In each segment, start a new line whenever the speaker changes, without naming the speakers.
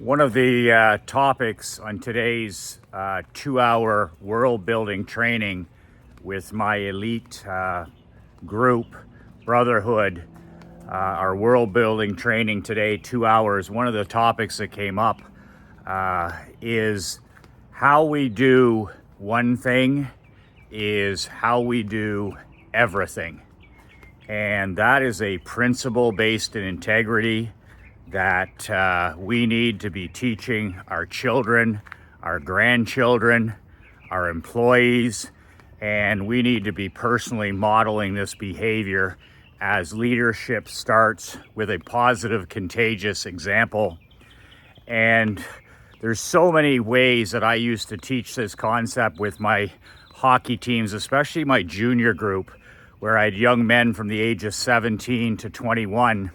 One of the topics on today's 2-hour world building training with my elite group, Brotherhood, our world building training today, 2 hours. One of the topics that came up is how we do one thing is how we do everything. And that is a principle based in integrity that we need to be teaching our children, our grandchildren, our employees, and we need to be personally modeling this behavior as leadership starts with a positive, contagious example. And there's so many ways that I used to teach this concept with my hockey teams, especially my junior group, where I had young men from the age of 17 to 21.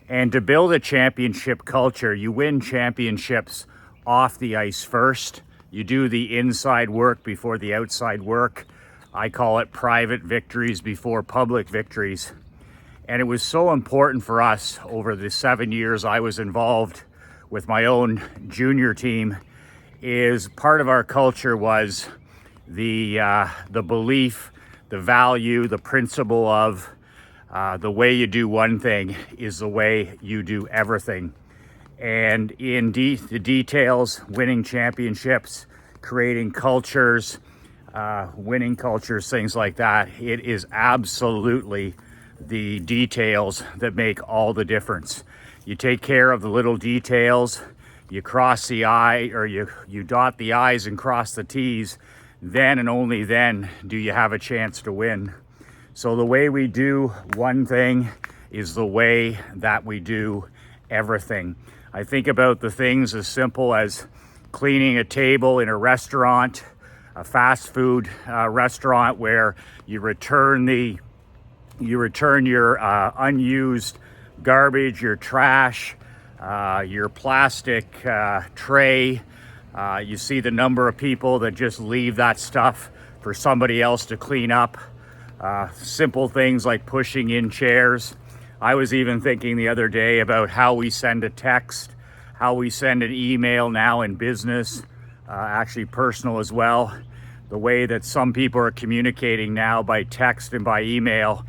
And to build a championship culture, you win championships off the ice first. You do the inside work before the outside work. I call it private victories before public victories. And it was so important for us over the 7 years I was involved with my own junior team, is part of our culture was the belief, the value, the principle of the way you do one thing is the way you do everything. And in the details, winning championships, creating cultures, winning cultures, things like that, it is absolutely the details that make all the difference. You take care of the little details, you cross the I, or you dot the I's and cross the T's, then and only then do you have a chance to win. So the way we do one thing is the way that we do everything. I think about the things as simple as cleaning a table in a restaurant, a fast food restaurant, where you return your unused garbage, your trash, your plastic tray. You see the number of people that just leave that stuff for somebody else to clean up. Simple things like pushing in chairs. I was even thinking the other day about how we send a text, how we send an email now in business, actually personal as well. The way that some people are communicating now by text and by email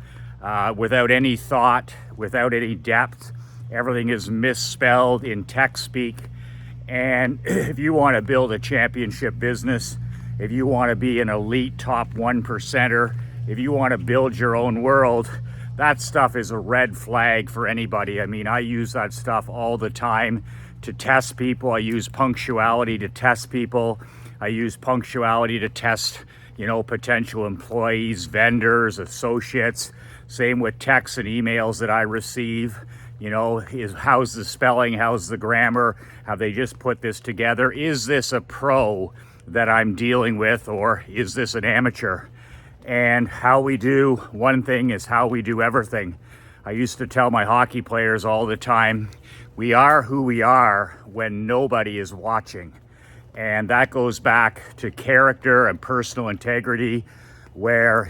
without any thought, without any depth. Everything is misspelled in text speak. And if you want to build a championship business, if you want to be an elite top 1%er, if you want to build your own world, that stuff is a red flag for anybody. I mean, I use that stuff all the time to test people. I use punctuality to test people. I use punctuality to test, potential employees, vendors, associates. Same with texts and emails that I receive. How's the spelling? How's the grammar? Have they just put this together? Is this a pro that I'm dealing with, or is this an amateur? And how we do one thing is how we do everything. I used to tell my hockey players all the time, we are who we are when nobody is watching. And that goes back to character and personal integrity, where,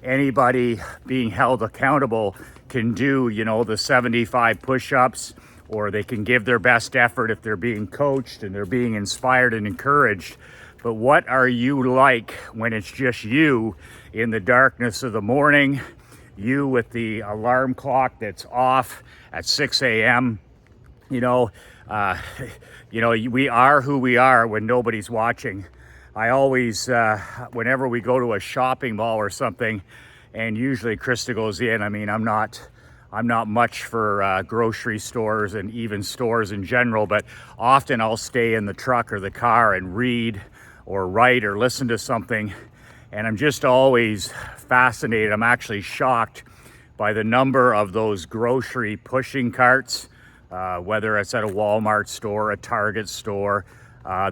anybody being held accountable can do, the 75 push-ups, or they can give their best effort if they're being coached and they're being inspired and encouraged. But what are you like when it's just you in the darkness of the morning, you with the alarm clock that's off at 6 a.m.? We are who we are when nobody's watching. I always, whenever we go to a shopping mall or something, and usually Krista goes in, I'm not much for grocery stores and even stores in general, but often I'll stay in the truck or the car and read or write or listen to something. And I'm just always fascinated. I'm actually shocked by the number of those grocery pushing carts, whether it's at a Walmart store, a Target store,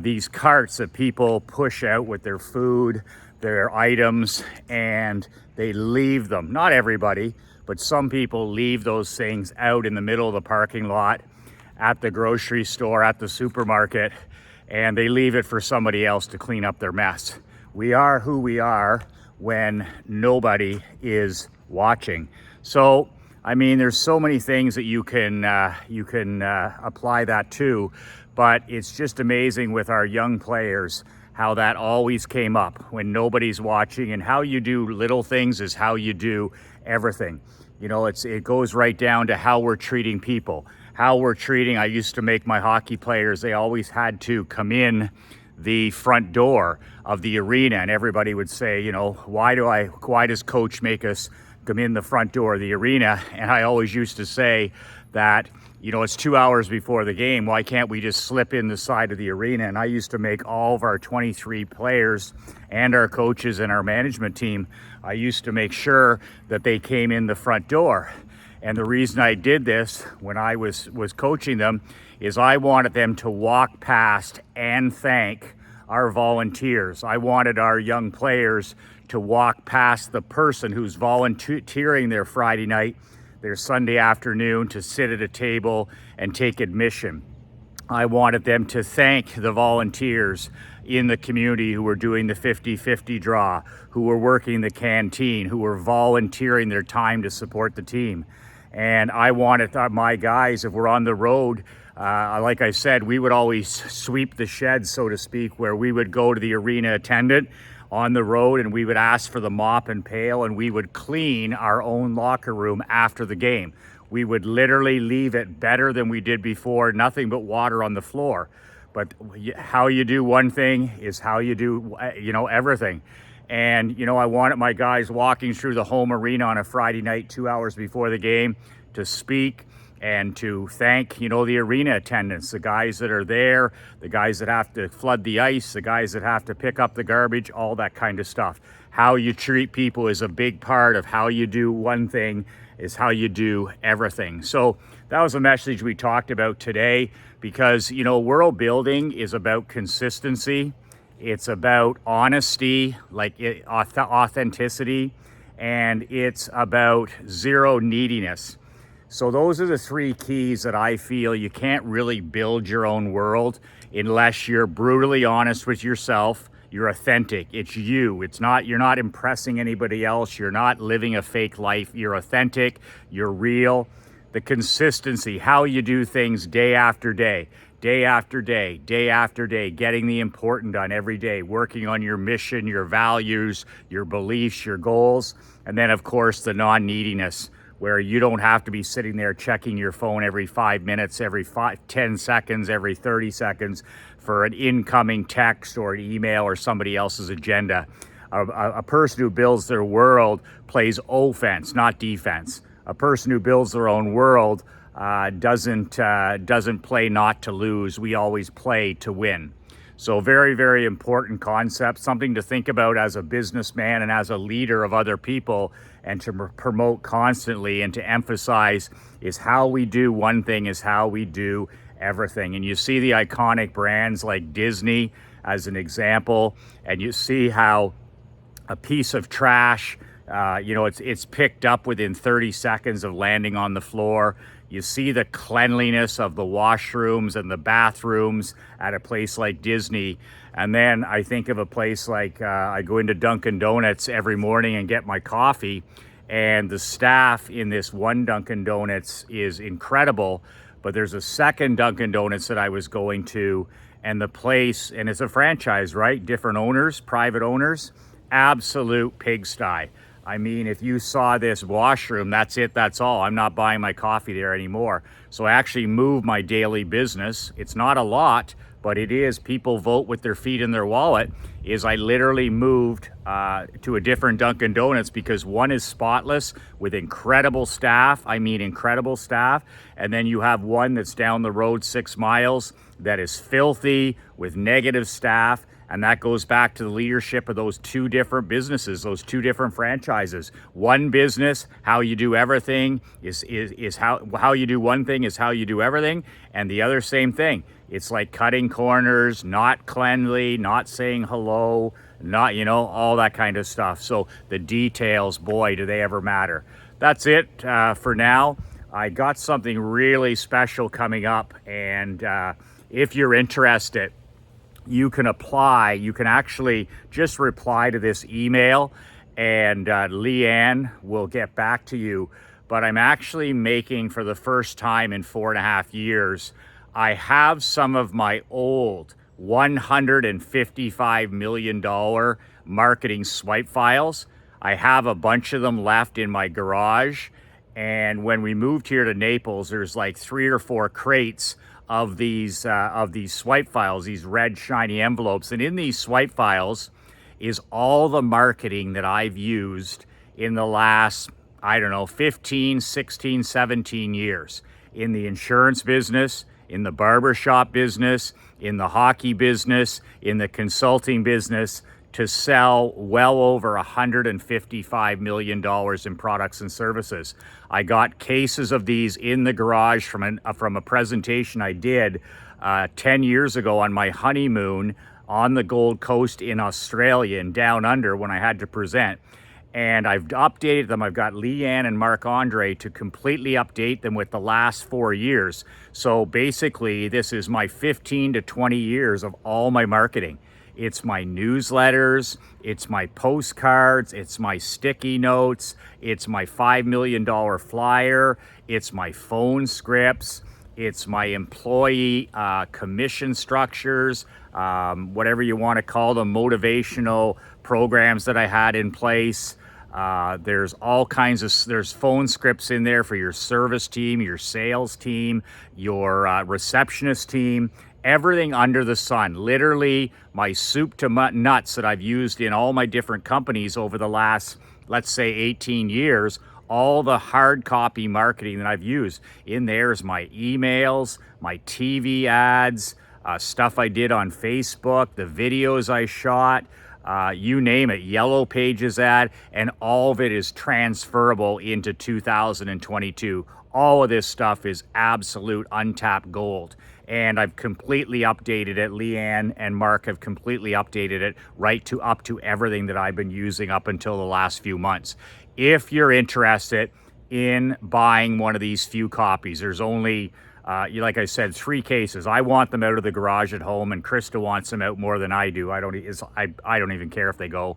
these carts that people push out with their food, their items, and they leave them. Not everybody, but some people leave those things out in the middle of the parking lot at the grocery store, at the supermarket, and they leave it for somebody else to clean up their mess. We are who we are when nobody is watching. So I mean, there's so many things that you can apply that to, but it's just amazing with our young players how that always came up when nobody's watching, and how you do little things is how you do everything. You know, it goes right down to how we're treating people, how we're treating. I used to make my hockey players, they always had to come in the front door of the arena, and everybody would say, you know, why does coach make us come in the front door of the arena? And I always used to say that, you know, it's 2 hours before the game. Why can't we just slip in the side of the arena? And I used to make all of our 23 players and our coaches and our management team, I used to make sure that they came in the front door. And the reason I did this when I was coaching them is I wanted them to walk past and thank our volunteers. I wanted our young players to walk past the person who's volunteering their Friday night, their Sunday afternoon, to sit at a table and take admission. I wanted them to thank the volunteers in the community who were doing the 50-50 draw, who were working the canteen, who were volunteering their time to support the team. And I wanted my guys, if we're on the road, like I said, we would always sweep the sheds, so to speak, where we would go to the arena attendant on the road and we would ask for the mop and pail, and we would clean our own locker room after the game. We would literally leave it better than we did before, nothing but water on the floor. But how you do one thing is how you do, you know, everything. And, you know, I wanted my guys walking through the home arena on a Friday night, 2 hours before the game, to speak and to thank, you know, the arena attendants, the guys that are there, the guys that have to flood the ice, the guys that have to pick up the garbage, all that kind of stuff. How you treat people is a big part of how you do one thing is how you do everything. So that was a message we talked about today, because, you know, world building is about consistency. It's about honesty, like authenticity, and it's about zero neediness. So those are the three keys that I feel. You can't really build your own world unless you're brutally honest with yourself. You're authentic. It's you. It's not, you're not impressing anybody else. You're not living a fake life. You're authentic. You're real. The consistency, how you do things day after day, day after day, day after day, getting the important done every day, working on your mission, your values, your beliefs, your goals. And then, of course, the non-neediness, where you don't have to be sitting there checking your phone every 5 minutes, every 10 seconds, every 30 seconds for an incoming text or an email or somebody else's agenda. A person who builds their world plays offense, not defense. A person who builds their own world doesn't play not to lose. We always play to win. So very, very important concept, something to think about as a businessman and as a leader of other people, and to promote constantly and to emphasize is how we do one thing is how we do everything. And you see the iconic brands like Disney as an example, and you see how a piece of trash, you know, it's picked up within 30 seconds of landing on the floor. You see the cleanliness of the washrooms and the bathrooms at a place like Disney. And then I think of a place like, I go into Dunkin' Donuts every morning and get my coffee, and the staff in this one Dunkin' Donuts is incredible. But there's a second Dunkin' Donuts that I was going to, and the place, and it's a franchise, right? Different owners, private owners, absolute pigsty. I mean, if you saw this washroom, that's it, that's all. I'm not buying my coffee there anymore. So I actually moved my daily business. It's not a lot, but it is. People vote with their feet in their wallet. Is I literally moved to a different Dunkin' Donuts because one is spotless with incredible staff. I mean, incredible staff. And then you have one that's down the road 6 miles that is filthy with negative staff. And that goes back to the leadership of those two different businesses, those two different franchises. One business, how you do everything is how you do one thing is how you do everything. And the other, same thing. It's like cutting corners, not cleanly, not saying hello, not, you know, all that kind of stuff. So the details, boy, do they ever matter. That's it for now. I got something really special coming up. And if you're interested, you can apply. You can actually just reply to this email, and Leanne will get back to you. but I'm actually making, for the first time in 4.5 years, I have some of my old $155 million marketing swipe files. I have a bunch of them left in my garage. And when we moved here to Naples, there's like 3 or 4 crates of these swipe files, these red shiny envelopes. And in these swipe files is all the marketing that I've used in the last, I don't know, 15, 16, 17 years in the insurance business, in the barbershop business, in the hockey business, in the consulting business, to sell well over $155 million in products and services. I got cases of these in the garage from a presentation I did 10 years ago on my honeymoon on the Gold Coast in Australia and down under when I had to present. And I've updated them. I've got Leanne and Marc-Andre to completely update them with the last 4 years. So basically, this is my 15 to 20 years of all my marketing. It's my newsletters, it's my postcards, it's my sticky notes, it's my $5 million flyer, it's my phone scripts, it's my employee commission structures, whatever you want to call them, motivational programs that I had in place. There's all kinds of, there's phone scripts in there for your service team, your sales team, your receptionist team, everything under the sun. Literally my soup to nuts that I've used in all my different companies over the last, let's say 18 years, all the hard copy marketing that I've used. In there is my emails, my TV ads, stuff I did on Facebook, the videos I shot, you name it, Yellow Pages ad, and all of it is transferable into 2022. All of this stuff is absolute untapped gold. And I've completely updated it. Leanne and Mark have completely updated it right to up to everything that I've been using up until the last few months. If you're interested in buying one of these few copies, there's only, like I said, 3 cases. I want them out of the garage at home, and Krista wants them out more than I do. I don't even care if they go.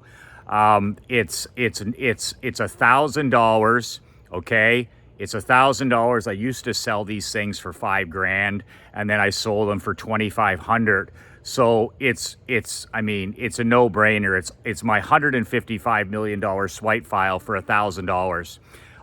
It's $1,000, okay? It's $1,000. I used to sell these things for $5,000, and then I sold them for $2,500. So it's a no-brainer. It's my $155 million swipe file for $1,000.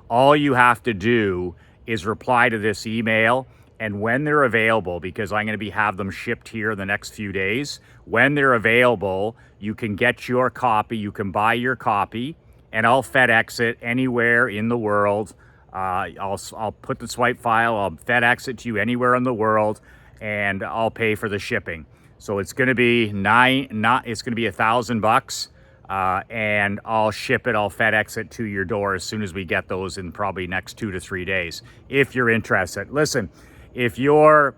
All you have to do is reply to this email, and when they're available, because I'm going to have them shipped here in the next few days, when they're available, you can get your copy, you can buy your copy, and I'll FedEx it anywhere in the world. I'll put the swipe file, I'll FedEx it to you anywhere in the world, and I'll pay for the shipping. So it's going to be $1,000, and I'll ship it, I'll FedEx it to your door as soon as we get those in probably next 2 to 3 days, if you're interested. Listen, if you're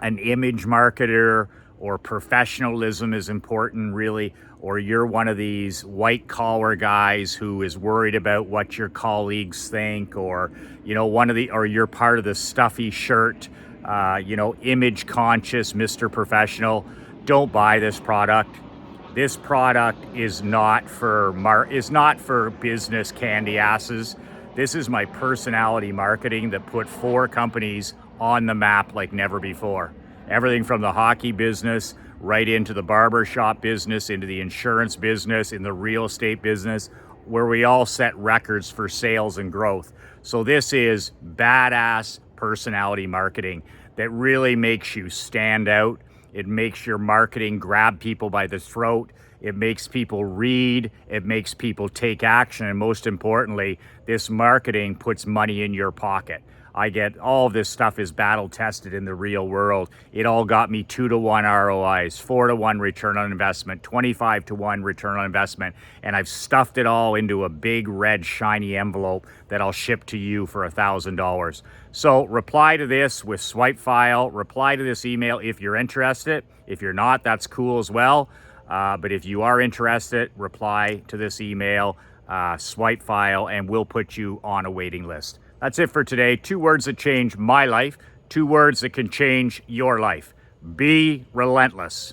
an image marketer, or professionalism is important really, or you're one of these white collar guys who is worried about what your colleagues think, or or you're part of the stuffy shirt, image conscious Mr. Professional, don't buy this product. This product is not for business candy asses. This is my personality marketing that put 4 companies on the map like never before. Everything from the hockey business right into the barbershop business, into the insurance business, in the real estate business, where we all set records for sales and growth. So this is badass personality marketing that really makes you stand out. It makes your marketing grab people by the throat. It makes people read. It makes people take action. And most importantly, this marketing puts money in your pocket. I get all of this stuff is battle tested in the real world. It all got me 2-to-1 ROIs, 4-to-1 return on investment, 25-to-1 return on investment. And I've stuffed it all into a big red shiny envelope that I'll ship to you for $1,000. So reply to this with swipe file, reply to this email if you're interested. If you're not, that's cool as well. But if you are interested, reply to this email, swipe file, and we'll put you on a waiting list. That's it for today. 2 words that change my life, 2 words that can change your life. Be relentless.